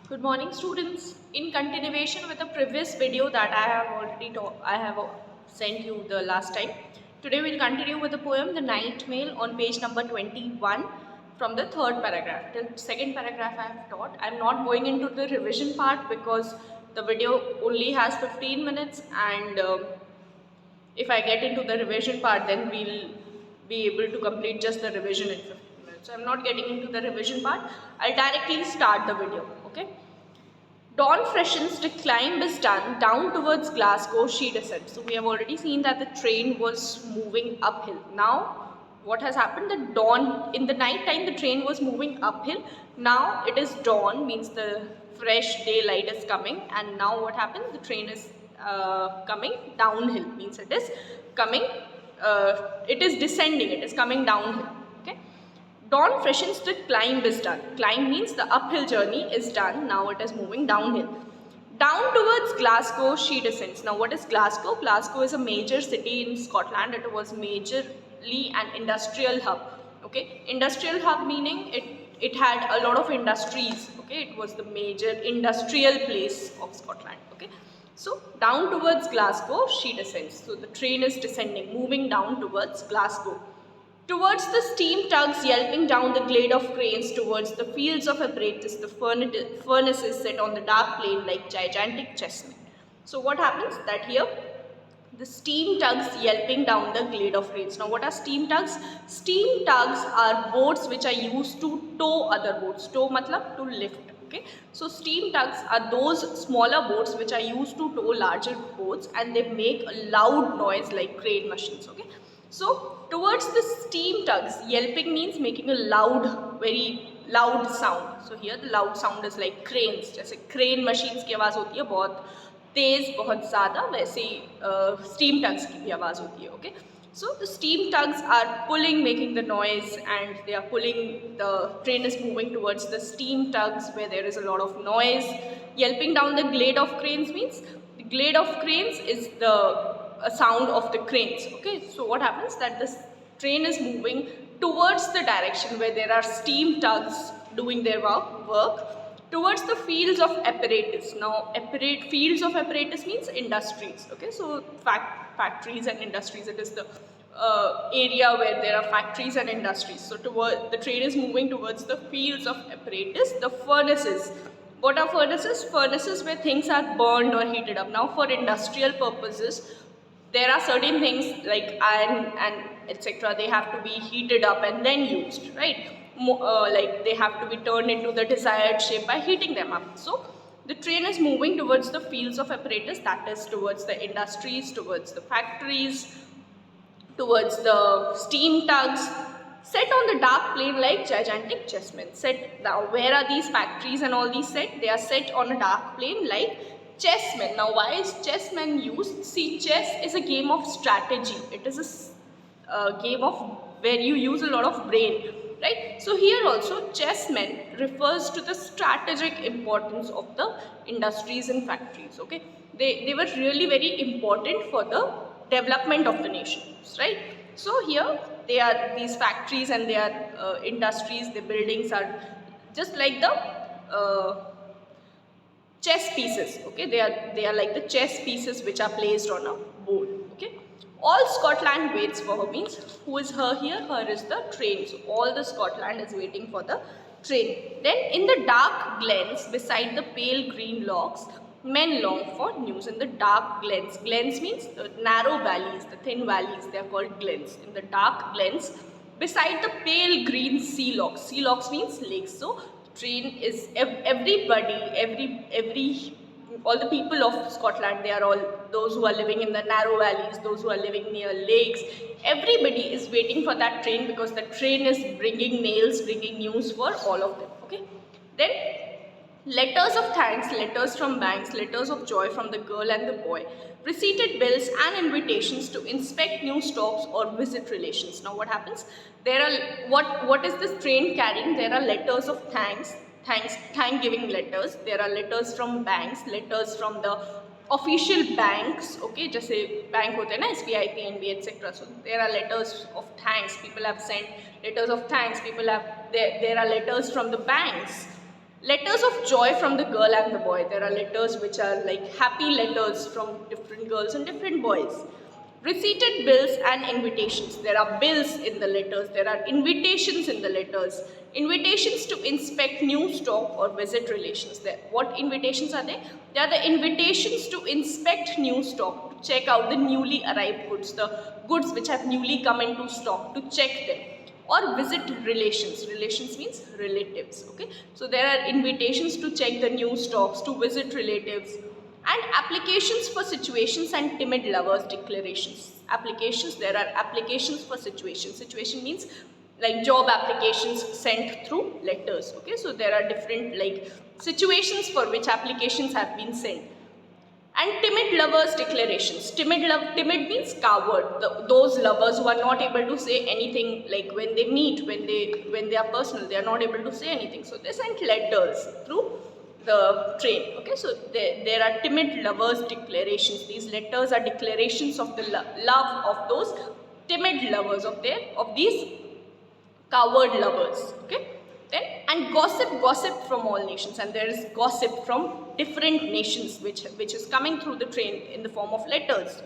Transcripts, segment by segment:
Good morning, students. In continuation with the previous video that I have already sent you the last time, today we'll continue with the poem The Night Mail on page number 21 from the third paragraph. Till second paragraph I have taught. I'm not going into the revision part because the video only has 15 minutes and if I get into the revision part, then we'll be able to complete just the revision in 15 minutes. So I'm not getting into the revision part. I'll directly start the video. Okay. Dawn freshens, the climb is done. Down towards Glasgow, she descends. So we have already seen that the train was moving uphill. Now, what has happened? The dawn, in the night time, the train was moving uphill. Now it is dawn, means the fresh daylight is coming. And now what happened? The train is coming downhill, means it is coming, it is descending, it is coming downhill. Okay. Dawn freshens, the climb is done. Climb means the uphill journey is done. Now it is moving downhill. Down towards Glasgow, she descends. Now what is Glasgow? Glasgow is a major city in Scotland. It was majorly an industrial hub. Okay, industrial hub meaning it had a lot of industries. Okay, it was the major industrial place of Scotland. Okay, so down towards Glasgow, she descends. So the train is descending, moving down towards Glasgow. Towards the steam tugs yelping down the glade of cranes, towards the fields of apparatus, the furnaces set on the dark plain like gigantic chessmen. So what happens? That here, the steam tugs yelping down the glade of cranes. Now what are steam tugs? Steam tugs are boats which are used to tow other boats. Tow matlab to lift. Okay, so steam tugs are those smaller boats which are used to tow larger boats and they make a loud noise like crane machines. Okay, so towards the steam tugs, yelping means making a loud, very loud sound. So here the loud sound is like cranes. जैसे crane machines की आवाज़ होती है बहुत तेज, बहुत ज़्यादा, वैसे steam tugs की भी आवाज़ होती है. Okay. So the steam tugs are pulling, making the noise, and they are pulling. The train is moving towards the steam tugs where there is a lot of noise. Yelping down the glade of cranes means the glade of cranes is the sound of the cranes. Okay, so what happens that this train is moving towards the direction where there are steam tugs doing their work towards the fields of apparatus. Now fields of apparatus means industries. Okay, so factories and industries, it is the area where there are factories and industries. So the train is moving towards the fields of apparatus, the furnaces. What are furnaces? Furnaces where things are burned or heated up. Now for industrial purposes, there are certain things like iron and etc. They have to be heated up and then used, right? Like they have to be turned into the desired shape by heating them up. So the train is moving towards the fields of apparatus, that is towards the industries, towards the factories, towards the steam tugs, set on the dark plain like gigantic chessmen. Set now, where are these factories and all these set? They are set on a dark plain like chessmen. Now why is chessmen used? See, chess is a game of strategy. It is a game of where you use a lot of brain, right? So here also chessmen refers to the strategic importance of the industries and factories. Okay, they were really very important for the development of the nations, right? So here they are these factories and they are industries. The buildings are just like the chess pieces. Okay, they are like the chess pieces which are placed on a board. Okay, all Scotland waits for her means who is her here? Her is the train. So all the Scotland is waiting for the train. Then in the dark glens beside the pale green logs, men long for news. In the dark glens, glens means the narrow valleys, the thin valleys, they are called glens. In the dark glens beside the pale green sea logs. Sea logs means lakes. So train is everybody, all the people of Scotland, they are all those who are living in the narrow valleys, those who are living near lakes. Everybody is waiting for that train because the train is bringing mails, bringing news for all of them. Okay. Then letters of thanks, letters from banks, letters of joy from the girl and the boy, receipted bills and invitations to inspect new stocks or visit relations. Now what happens? There are what is this train carrying? There are letters of thank giving letters. There are letters from banks, letters from the official banks. Okay, just say bank hote na, SBI, PNB, etc. So there are letters of thanks. People have sent letters of thanks. People have there are letters from the banks. Letters of joy from the girl and the boy. There are letters which are like happy letters from different girls and different boys. Receipted bills and invitations. There are bills in the letters. There are invitations in the letters. Invitations to inspect new stock or visit relations. What invitations are they? They are the invitations to inspect new stock, to check out the newly arrived goods, the goods which have newly come into stock, to check them, or visit relations. Relations means relatives. Okay, so there are invitations to check the new stocks, to visit relatives, and applications for situations and timid lovers declarations. Applications, there are applications for situations. Situation means like job applications sent through letters. Okay, so there are different like situations for which applications have been sent. And timid lovers declarations. Timid means coward. Those lovers who are not able to say anything, like when they meet, when they are personal, they are not able to say anything. So they sent letters through the train. Okay, so there are timid lovers declarations. These letters are declarations of the love of those timid lovers, of these coward lovers. Okay, then, and gossip from all nations, and there is gossip from different nations which is coming through the train in the form of letters.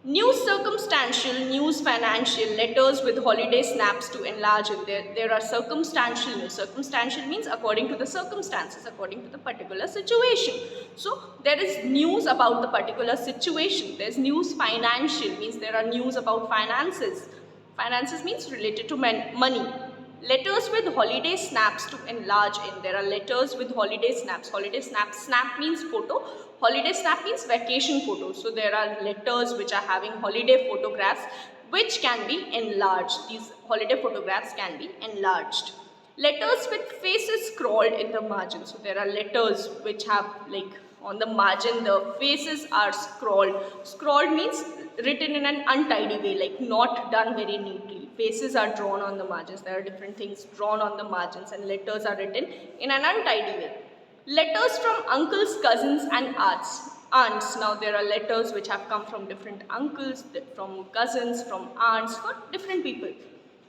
News circumstantial, news financial, letters with holiday snaps to enlarge it. There are circumstantial news. Circumstantial means according to the circumstances, according to the particular situation. So there is news about the particular situation. There's news financial, means there are news about finances. Finances means related to money. Letters with holiday snaps to enlarge in. There are letters with holiday snaps. Holiday snaps, snap means photo. Holiday snap means vacation photos. So there are letters which are having holiday photographs which can be enlarged. These holiday photographs can be enlarged. Letters with faces scrawled in the margin. So there are letters which have like on the margin the faces are scrawled. Scrawled means written in an untidy way, like not done very neatly. Faces are drawn on the margins. There are different things drawn on the margins, and letters are written in an untidy way. Letters from uncles, cousins, and aunts. Now there are letters which have come from different uncles, from cousins, from aunts, for different people.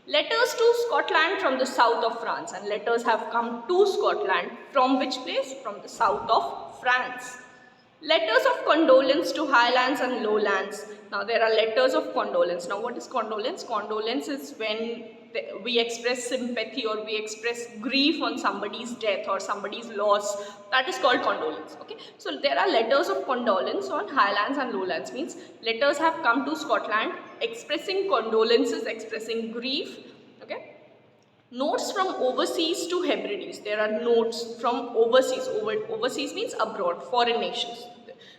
Letters to Scotland from the south of France, and letters have come to Scotland from which place? From the south of France. Letters of condolence to highlands and lowlands. Now there are letters of condolence. Now what is condolence? Condolence is when we express sympathy or we express grief on somebody's death or somebody's loss. That is called condolence. Okay, so there are letters of condolence on highlands and lowlands, means letters have come to Scotland expressing condolences, expressing grief. Okay. Notes from overseas to Hebrides. There are notes from overseas. Overseas means abroad, foreign nations.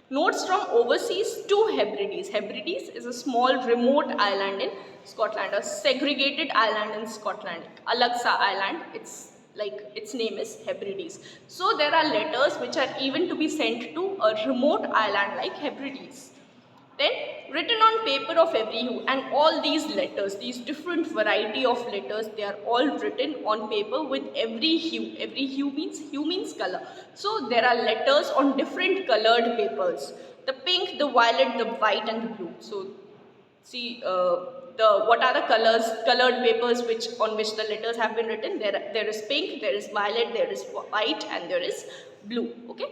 Notes from overseas to Hebrides. Hebrides is a small remote island in Scotland, a segregated island in Scotland. Alagsa Island, its name is Hebrides. So there are letters which are even to be sent to a remote island like Hebrides. Then written on paper of every hue, and all these letters, these different variety of letters, they are all written on paper with every hue. Every hue means color. So there are letters on different colored papers. The pink, the violet, the white, and the blue. So see what are the colored papers on which the letters have been written? There is pink, there is violet, there is white, and there is blue. Okay.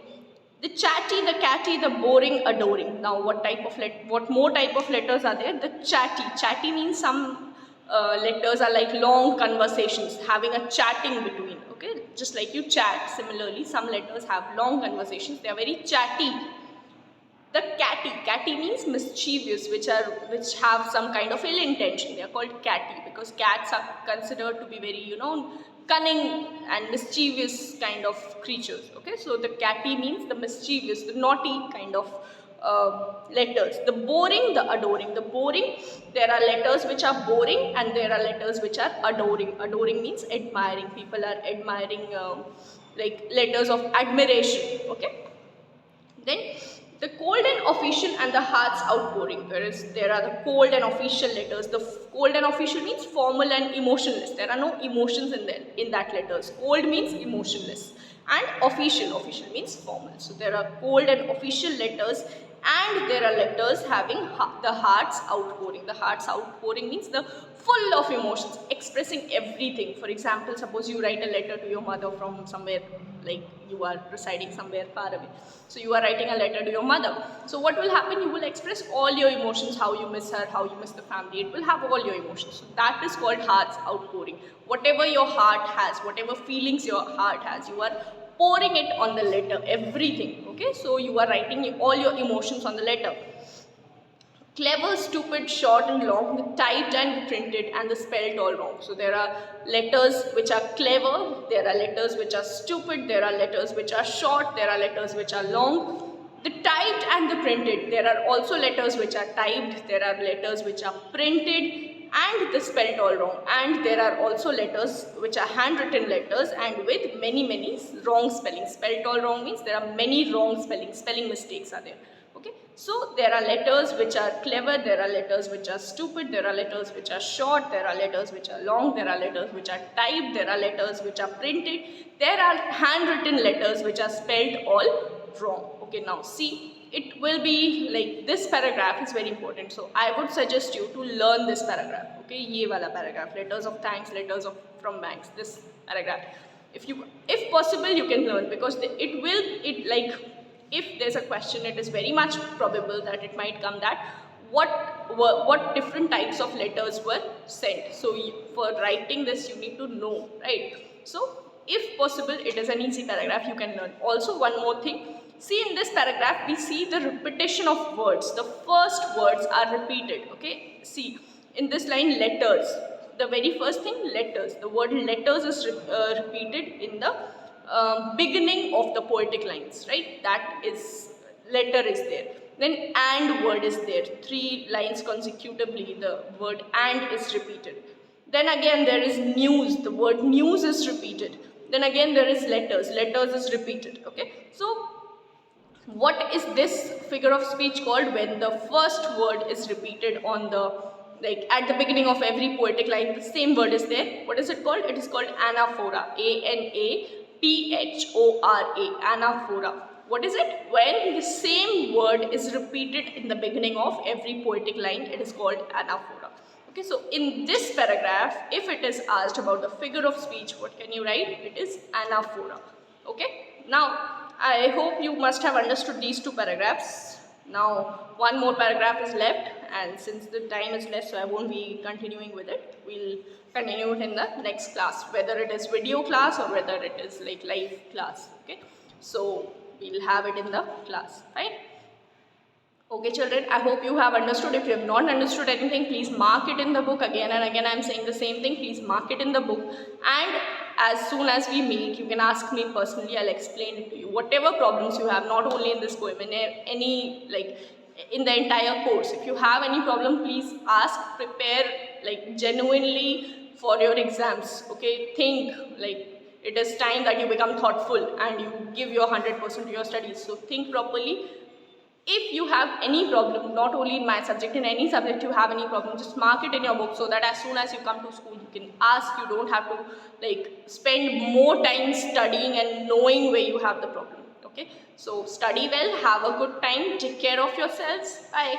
The chatty, the catty, the boring, adoring. Now, what more type of letters are there? The chatty. Chatty means some letters are like long conversations, having a chatting between. Okay, just like you chat. Similarly, some letters have long conversations. They are very chatty. The catty means mischievous, which have some kind of ill intention. They are called catty because cats are considered to be very cunning and mischievous kind of creatures. Okay, so the catty means the mischievous, the naughty kind of letters. The boring, the adoring. The boring, there are letters which are boring and there are letters which are adoring. Adoring means admiring. People are admiring, like letters of admiration. Okay. Then the cold and official and the heart's outpouring. There are the cold and official letters. The cold and official means formal and emotionless. There are no emotions in that letters. Cold means emotionless, and official means formal. So there are cold and official letters and there are letters having the heart's outpouring. The heart's outpouring means the full of emotions, expressing everything. For example, suppose you write a letter to your mother from somewhere, like you are residing somewhere far away. So you are writing a letter to your mother. So what will happen? You will express all your emotions, how you miss her, how you miss the family. It will have all your emotions. So that is called heart's outpouring. Whatever your heart has, whatever feelings your heart has, you are pouring it on the letter, everything. Okay, so you are writing all your emotions on the letter. Clever, stupid, short and long, the typed and printed and the spelled all wrong. So there are letters which are clever, there are letters which are stupid, there are letters which are short, there are letters which are long. The typed and the printed, there are also letters which are typed, there are letters which are printed and the spelled all wrong, and there are also letters which are handwritten letters and with many wrong spellings. Spelled all wrong means there are many wrong spelling mistakes are there. Okay, so there are letters which are clever, there are letters which are stupid, there are letters which are short, there are letters which are long, there are letters which are typed, there are letters which are printed, there are handwritten letters which are spelled all wrong. Okay, now see, it will be like this paragraph is very important. So I would suggest you to learn this paragraph. Okay, ye wala paragraph, letters of thanks, letters of from banks, this paragraph. If possible, you can learn, because if there's a question, it is very much probable that it might come that what different types of letters were sent. So for writing this, you need to know, right? So if possible, it is an easy paragraph, you can learn. Also, one more thing, see, in this paragraph we see the repetition of words. The first words are repeated. Okay, see, in this line, letters, the very first thing, letters, the word letters is repeated in the beginning of the poetic lines, right? That is, letter is there. Then and word is there. 3 lines consecutively, the word and is repeated. Then again there is news, the word news is repeated. Then again there is letters, letters is repeated. Okay, so what is this figure of speech called? When the first word is repeated on the, like at the beginning of every poetic line, the same word is there. What is it called? It is called anaphora. Anaphora. Anaphora. What is it? When the same word is repeated in the beginning of every poetic line, it is called anaphora. Okay, so in this paragraph, if it is asked about the figure of speech, what can you write? It is anaphora. Okay, now I hope you must have understood these 2 paragraphs. Now one more paragraph is left, and since the time is less, so I won't be continuing with it. We'll continue it in the next class, whether it is video class or whether it is like live class. Okay, so we'll have it in the class, right? Okay children, I hope you have understood. If you have not understood anything, please mark it in the book. Again and again I am saying the same thing, please mark it in the book, and as soon as we meet, you can ask me personally, I'll explain it to you. Whatever problems you have, not only in this poem, in any, like in the entire course, if you have any problem, please ask, prepare like genuinely for your exams. Okay, think, like it is time that you become thoughtful and you give your 100% to your studies. So think properly. If you have any problem, not only in my subject, in any subject you have any problem, just mark it in your book, so that as soon as you come to school, you can ask. You don't have to like spend more time studying and knowing where you have the problem. Okay, so study well, have a good time, take care of yourselves. Bye.